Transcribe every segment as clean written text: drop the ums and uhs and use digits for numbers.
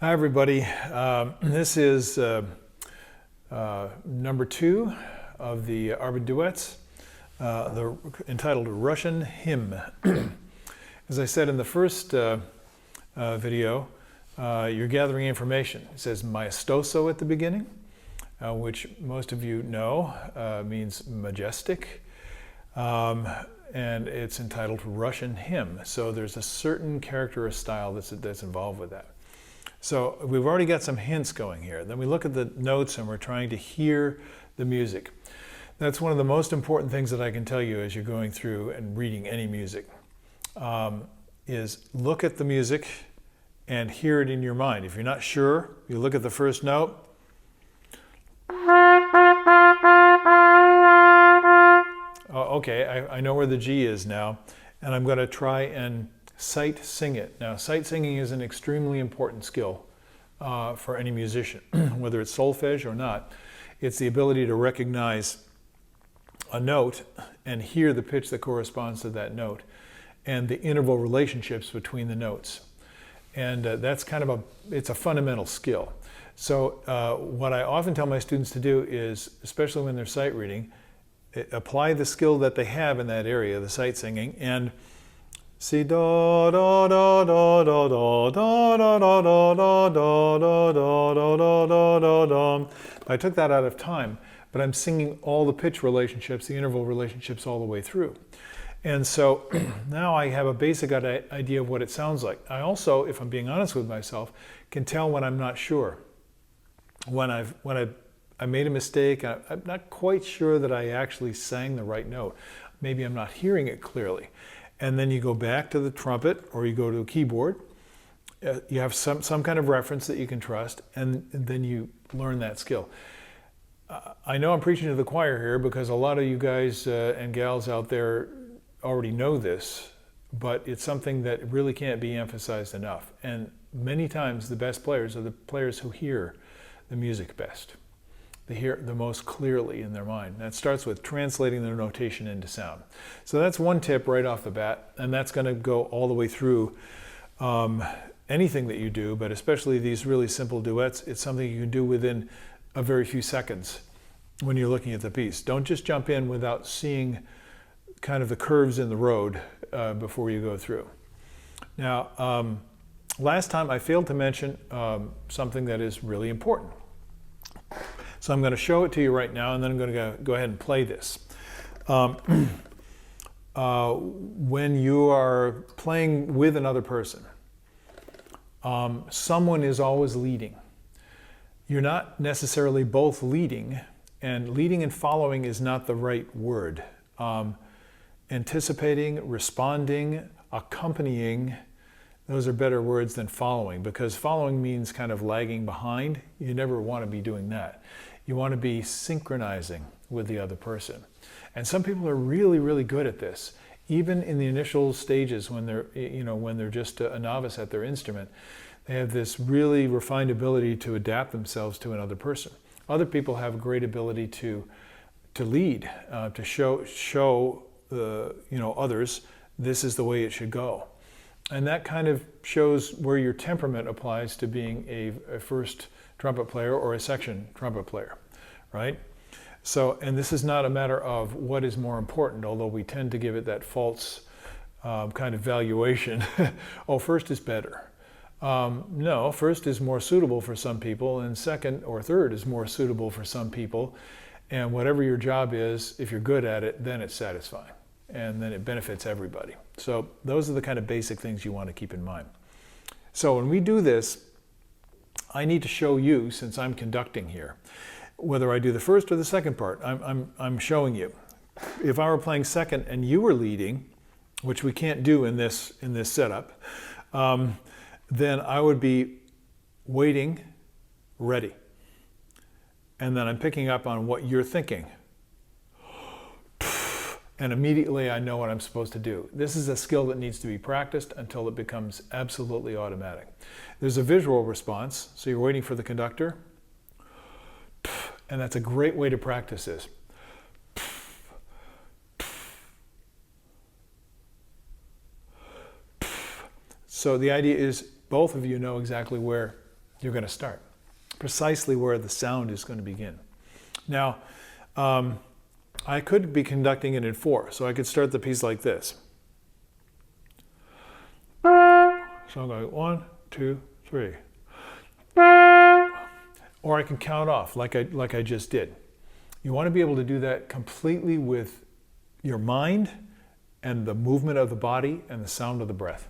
Hi, everybody. This is number 2 of the Arban Duets, entitled Russian Hymn. As I said in the first video, you're gathering information. It says maestoso at the beginning, which most of you know means majestic, and it's entitled Russian Hymn. So there's a certain character or style that's involved with that. So we've already got some hints going here. Then we look at the notes and we're trying to hear the music. That's one of the most important things that I can tell you as you're going through and reading any music, is look at the music and hear it in your mind. If you're not sure, you look at the first note. Oh, okay, I know where the G is now, and I'm going to try and sight sing it. Now, sight singing is an extremely important skill for any musician, whether it's solfege or not. It's the ability to recognize a note and hear the pitch that corresponds to that note and the interval relationships between the notes. And that's kind of it's a fundamental skill. So what I often tell my students to do is, especially when they're sight reading, apply the skill that they have in that area, the sight singing, and si do do do do do do do do do do do do do. I took that out of time, but I'm singing all the pitch relationships, the interval relationships all the way through. And so now I have a basic idea of what it sounds like. I also, if I'm being honest with myself, can tell when I'm not sure. When I made a mistake, I'm not quite sure that I actually sang the right note. Maybe I'm not hearing it clearly. And then you go back to the trumpet or you go to a keyboard. You have some kind of reference that you can trust, and then you learn that skill. I know I'm preaching to the choir here because a lot of you guys and gals out there already know this, but it's something that really can't be emphasized enough. And many times the best players are the players who hear the music best. They hear it the most clearly in their mind. That starts with translating their notation into sound. So that's one tip right off the bat, and that's going to go all the way through anything that you do, but especially these really simple duets. It's something you can do within a very few seconds when you're looking at the piece. Don't just jump in without seeing kind of the curves in the road before you go through. Now, last time I failed to mention something that is really important. So I'm going to show it to you right now, and then I'm going to go ahead and play this. When you are playing with another person, someone is always leading. You're not necessarily both leading, and leading and following is not the right word. Anticipating, responding, accompanying, those are better words than following, because following means kind of lagging behind. You never want to be doing that. You want to be synchronizing with the other person. And some people are really, really good at this. Even in the initial stages when they're just a novice at their instrument, they have this really refined ability to adapt themselves to another person. Other people have a great ability to lead, to show others this is the way it should go. And that kind of shows where your temperament applies to being a first trumpet player or a section trumpet player, right? So, and this is not a matter of what is more important, although we tend to give it that false kind of valuation. Oh, first is better. No, first is more suitable for some people, and second or third is more suitable for some people. And whatever your job is, if you're good at it, then it's satisfying. And then it benefits everybody. So those are the kind of basic things you want to keep in mind. So when we do this, I need to show you, since I'm conducting here, whether I do the first or the second part, I'm showing you. If I were playing second and you were leading, which we can't do in this setup, then I would be waiting, ready. And then I'm picking up on what you're thinking. And immediately I know what I'm supposed to do. This is a skill that needs to be practiced until it becomes absolutely automatic. There's a visual response, so you're waiting for the conductor, and that's a great way to practice this. So the idea is both of you know exactly where you're going to start. Precisely where the sound is going to begin. Now, I could be conducting it in 4, so I could start the piece like this. So I'm going 1, 2, 3. Or I can count off like I just did. You want to be able to do that completely with your mind and the movement of the body and the sound of the breath.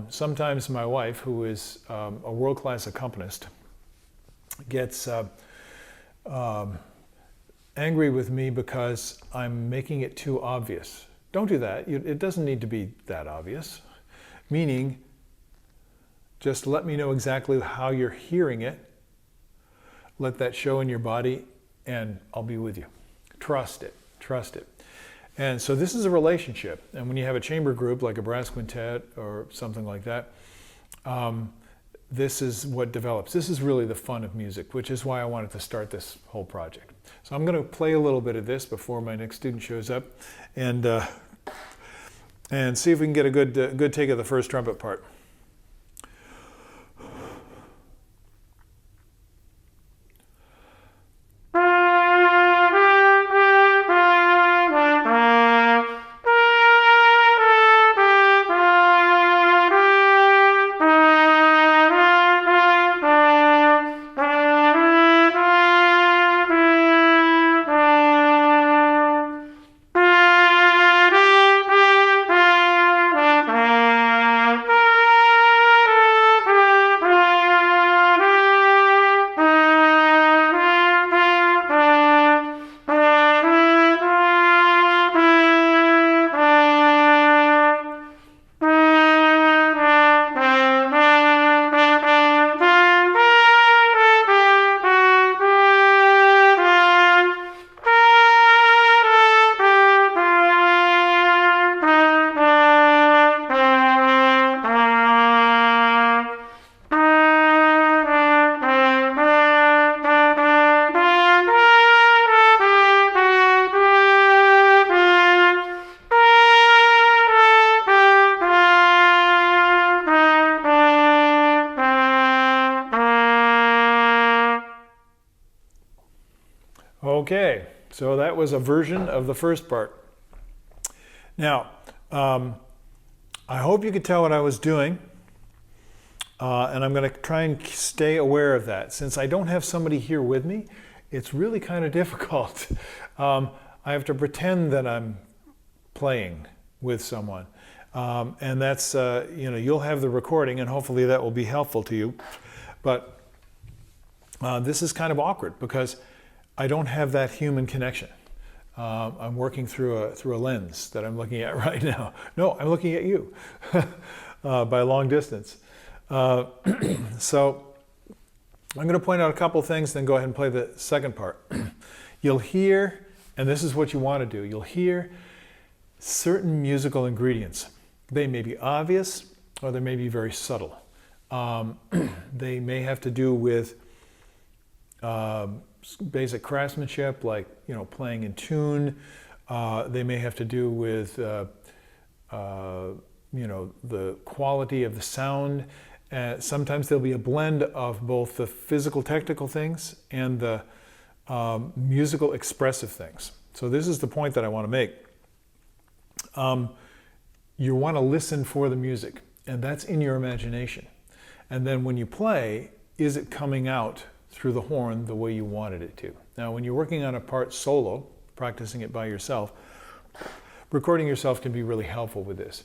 Sometimes my wife, who is a world-class accompanist, gets angry with me because I'm making it too obvious. Don't do that. It doesn't need to be that obvious. Meaning, just let me know exactly how you're hearing it. Let that show in your body, and I'll be with you. Trust it. Trust it. And so this is a relationship. And when you have a chamber group, like a brass quintet or something like that, this is what develops. This is really the fun of music, which is why I wanted to start this whole project. So I'm going to play a little bit of this before my next student shows up, and see if we can get a good take of the first trumpet part. Okay, so that was a version of the first part. Now, I hope you could tell what I was doing, and I'm going to try and stay aware of that. Since I don't have somebody here with me, it's really kind of difficult. I have to pretend that I'm playing with someone, and that's, you'll have the recording, and hopefully that will be helpful to you. But this is kind of awkward because I don't have that human connection. I'm working through a lens that I'm looking at right now. No, I'm looking at you by long distance. So I'm going to point out a couple things, then go ahead and play the second part. You'll hear, and this is what you want to do, you'll hear certain musical ingredients. They may be obvious or they may be very subtle. They may have to do with basic craftsmanship, like playing in tune. They may have to do with the quality of the sound. Sometimes there'll be a blend of both the physical technical things and the musical expressive things. So this is the point that I want to make. You want to listen for the music, and that's in your imagination. And then when you play, is it coming out through the horn the way you wanted it to? Now, when you're working on a part solo, practicing it by yourself, recording yourself can be really helpful with this.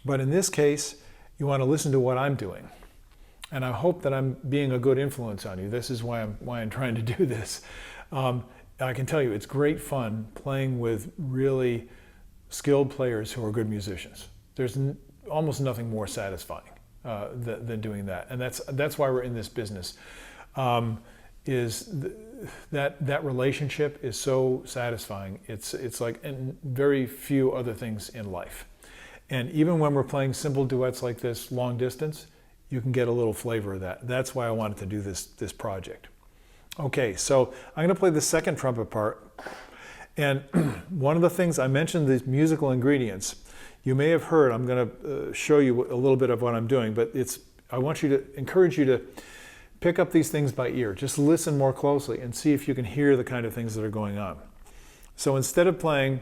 But in this case, you want to listen to what I'm doing. And I hope that I'm being a good influence on you. This is why I'm trying to do this. I can tell you, it's great fun playing with really skilled players who are good musicians. There's almost nothing more satisfying than doing that. And that's why we're in this business. That relationship is so satisfying. It's like in very few other things in life. And even when we're playing simple duets like this, long distance, you can get a little flavor of that. That's why I wanted to do this project. Okay, so I'm going to play the second trumpet part. And one of the things I mentioned, these musical ingredients, you may have heard, I'm going to show you a little bit of what I'm doing, but I want you to encourage you to pick up these things by ear. Just listen more closely and see if you can hear the kind of things that are going on. So instead of playing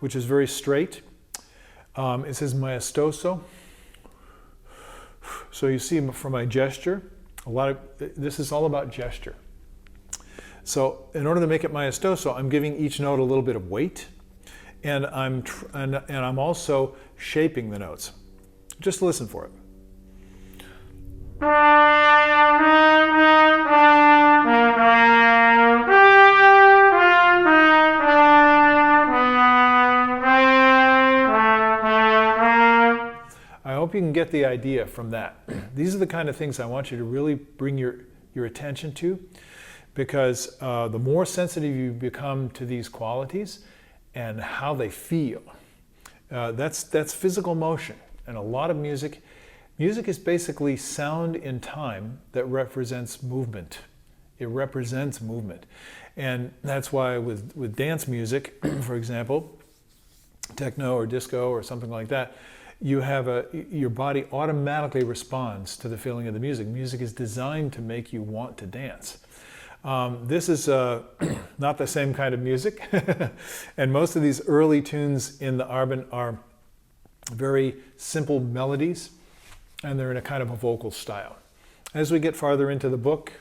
which is very straight, it says maestoso. So you see from my gesture, this is all about gesture. So in order to make it maestoso, I'm giving each note a little bit of weight, and I'm also shaping the notes. Just listen for it. I hope you can get the idea from that. These are the kind of things I want you to really bring your attention to, because the more sensitive you become to these qualities and how they feel, that's physical motion. And a lot of music is basically sound in time that represents movement. It represents movement. And that's why with dance music, for example, techno or disco or something like that, you have your body automatically responds to the feeling of the music. Music is designed to make you want to dance. This is not the same kind of music, and most of these early tunes in the Arban are very simple melodies, and they're in a kind of a vocal style. As we get farther into the book,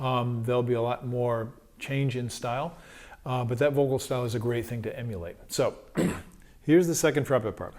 there'll be a lot more change in style, but that vocal style is a great thing to emulate. So here's the second trumpet part.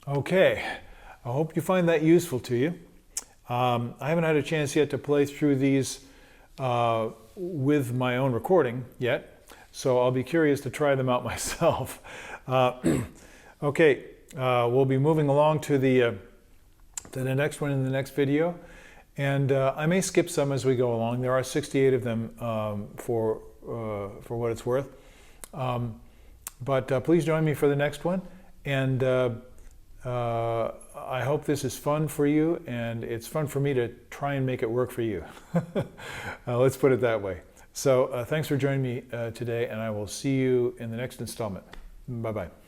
Okay, I hope you find that useful to you. I haven't had a chance yet to play through these with my own recording yet, so I'll be curious to try them out myself. Okay, we'll be moving along to the next one in the next video, and I may skip some as we go along. There are 68 of them for what it's worth, but please join me for the next one, and I hope this is fun for you, and it's fun for me to try and make it work for you. Let's put it that way. So thanks for joining me today, and I will see you in the next installment. Bye-bye.